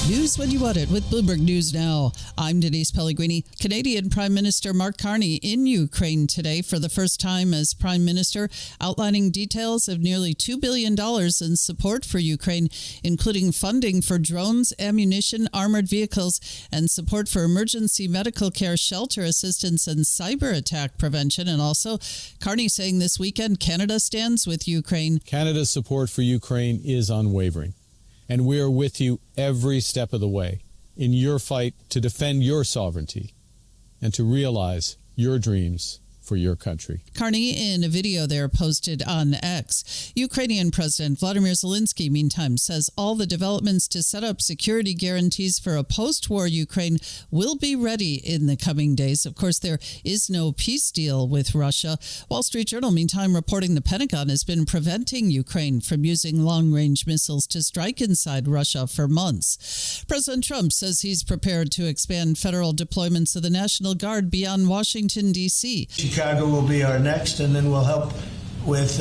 News when you want it with Bloomberg News Now. I'm Denise Pellegrini. Canadian Prime Minister Mark Carney in Ukraine today for the first time as Prime Minister, outlining details of nearly $2 billion in support for Ukraine, including funding for drones, ammunition, armored vehicles, and support for emergency medical care, shelter assistance, and cyber attack prevention. And also, Carney saying this weekend Canada stands with Ukraine. Canada's support for Ukraine is unwavering. And we are with you every step of the way in your fight to defend your sovereignty and to realize your dreams for your country. Carney in a video there posted on X. Ukrainian President Vladimir Zelensky, meantime, says all the developments to set up security guarantees for a post-war Ukraine will be ready in the coming days. Of course, there is no peace deal with Russia. Wall Street Journal, meantime, reporting the Pentagon has been preventing Ukraine from using long-range missiles to strike inside Russia for months. President Trump says he's prepared to expand federal deployments of the National Guard beyond Washington, D.C. Chicago will be our next, and then we'll help with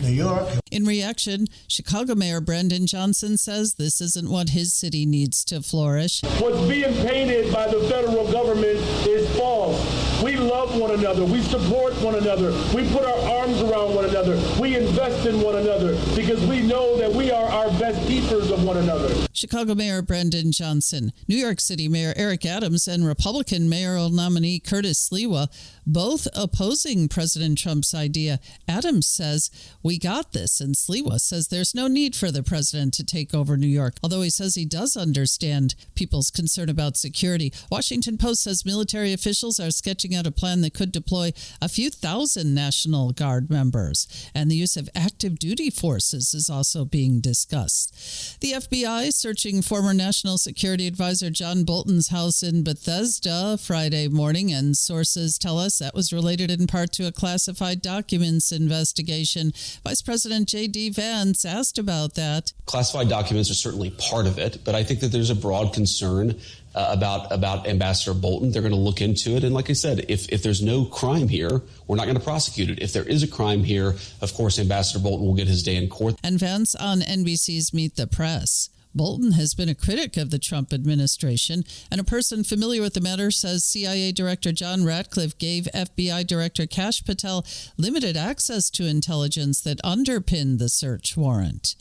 New York. In reaction, Chicago Mayor Brandon Johnson says this isn't what his city needs to flourish. What's being painted by the federal government is false. We love one another. We support one another. We put our arms around one another. We invest in one another because we know that we are our best keepers of one another. Chicago Mayor Brandon Johnson, New York City Mayor Eric Adams, and Republican mayoral nominee Curtis Sliwa, both opposing President Trump's idea. Adams says, "We got this," and Sliwa says there's no need for the president to take over New York, although he says he does understand people's concern about security. Washington Post says military officials are sketching out a plan that could deploy a few thousand National Guard members, and the use of active duty forces is also being discussed. The FBI searching former National Security Advisor John Bolton's house in Bethesda Friday morning, and sources tell us that was related in part to a classified documents investigation. Vice President J.D. Vance asked about that. Classified documents are certainly part of it, but I think that there's a broad concern about Ambassador Bolton. They're going to look into it. And like I said, if there's no crime here, we're not going to prosecute it. If there is a crime here, of course, Ambassador Bolton will get his day in court. And Vance on NBC's Meet the Press. Bolton has been a critic of the Trump administration, and a person familiar with the matter says CIA Director John Ratcliffe gave FBI Director Kash Patel limited access to intelligence that underpinned the search warrant.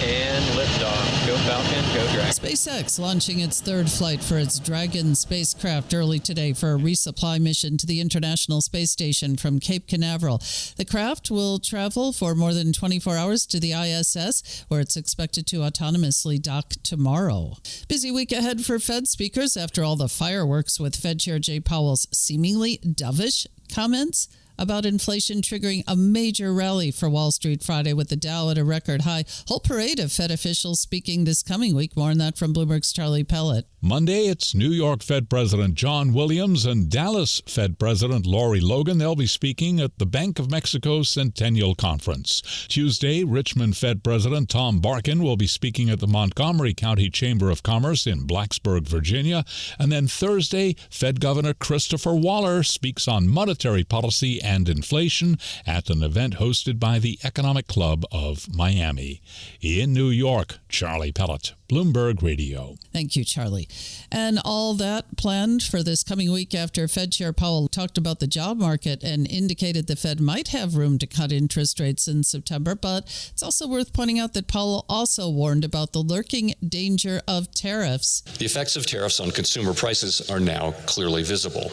And liftoff. Go Falcon, go Dragon. SpaceX launching its third flight for its Dragon spacecraft early today for a resupply mission to the International Space Station from Cape Canaveral. The craft will travel for more than 24 hours to the ISS, where it's expected to autonomously dock tomorrow. Busy week ahead for Fed speakers after all the fireworks with Fed Chair Jay Powell's seemingly dovish comments about inflation triggering a major rally for Wall Street Friday with the Dow at a record high. Whole parade of Fed officials speaking this coming week. More on that from Bloomberg's Charlie Pellett. Monday, it's New York Fed President John Williams and Dallas Fed President Lori Logan. They'll be speaking at the Bank of Mexico Centennial Conference. Tuesday, Richmond Fed President Tom Barkin will be speaking at the Montgomery County Chamber of Commerce in Blacksburg, Virginia. And then Thursday, Fed Governor Christopher Waller speaks on monetary policy and inflation at an event hosted by the Economic Club of Miami. In New York, Charlie Pellett, Bloomberg Radio. Thank you, Charlie. And all that planned for this coming week after Fed Chair Powell talked about the job market and indicated the Fed might have room to cut interest rates in September. But it's also worth pointing out that Powell also warned about the lurking danger of tariffs. The effects of tariffs on consumer prices are now clearly visible.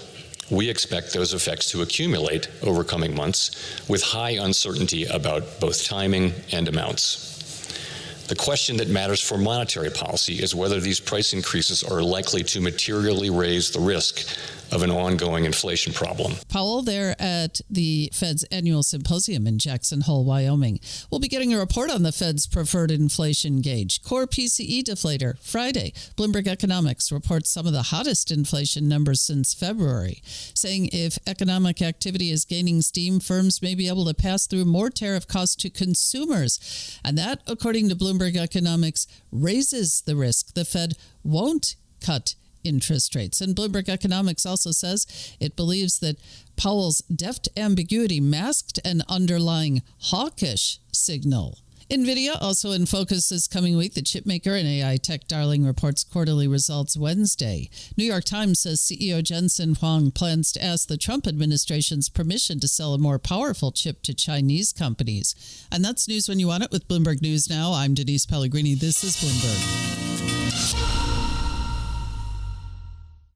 We expect those effects to accumulate over coming months with high uncertainty about both timing and amounts. The question that matters for monetary policy is whether these price increases are likely to materially raise the risk of an ongoing inflation problem. Powell there at the Fed's annual symposium in Jackson Hole, Wyoming. We'll be getting a report on the Fed's preferred inflation gauge, core PCE deflator, Friday. Bloomberg Economics reports some of the hottest inflation numbers since February, saying if economic activity is gaining steam, firms may be able to pass through more tariff costs to consumers. And that, according to Bloomberg Economics, raises the risk the Fed won't cut interest rates. And Bloomberg Economics also says it believes that Powell's deft ambiguity masked an underlying hawkish signal Nvidia also in focus this coming week. The chipmaker and AI tech darling reports quarterly results Wednesday. New York Times says CEO Jensen Huang plans to ask the Trump administration's permission to sell a more powerful chip to Chinese companies. And that's news when you want it with Bloomberg News Now. I'm Denise Pellegrini. This is Bloomberg.